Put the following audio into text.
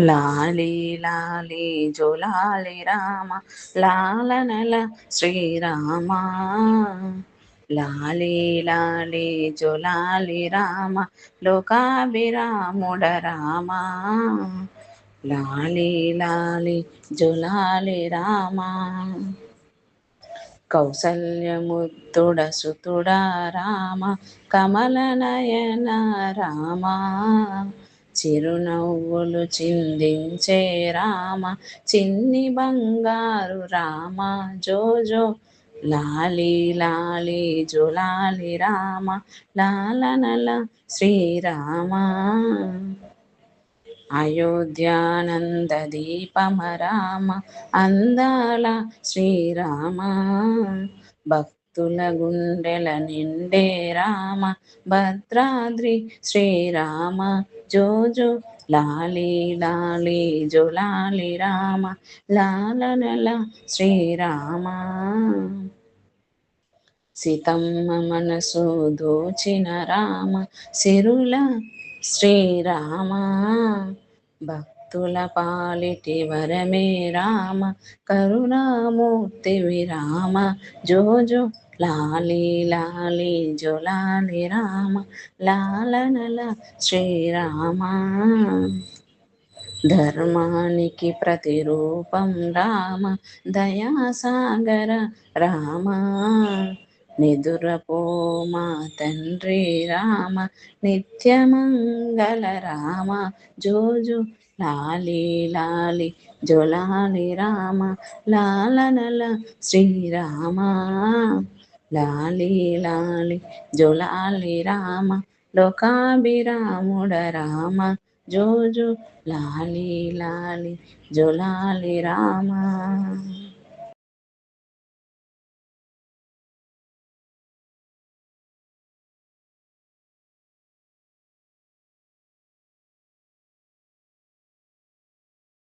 లాలి లాలి జోలాలి రామ లాలనల శ్రీరామ లాలి లాలి జోలాలి రామ లోకాభిరాముడ రామ లాలి లాలి జోలాలి రామ కౌసల్యముత్తుడ సుతుడా రామ కమలనయన రామ చిరునవ్వులు చిందించే రామ చిన్ని బంగారు రామ జోజో లాలి లాలి జోలాలి రామ లాలనల శ్రీరామ అయోధ్యానంద దీపమరామ అందాల శ్రీరామ భక్తుల గుండెల నిండే రామ భద్రాద్రి శ్రీరామ జోజో లాలి లాలి జోలాలి రామ లాలనల శ్రీరామ సీతమ్మ మనసు దోచిన రామ సిరుల శ్రీరామ భక్తుల పాలిటి వరమే రామ కరుణామూర్తి విరామ జోజో లాలి లాలి జోలాలి రామ లాలనల శ్రీరామ ధర్మానికి ప్రతిరూపం రామ దయాసాగర రామ నిదురపో మా తండ్రి రామ నిత్యమంగళ రామ జోజో లాలి లాలి జోలాలి రామ లాలనల శ్రీరామ లాలి లాలి జోలాలి రామ లోకాభిరాముడ రామ జోజో లాలి లాలి జోలాలి రామ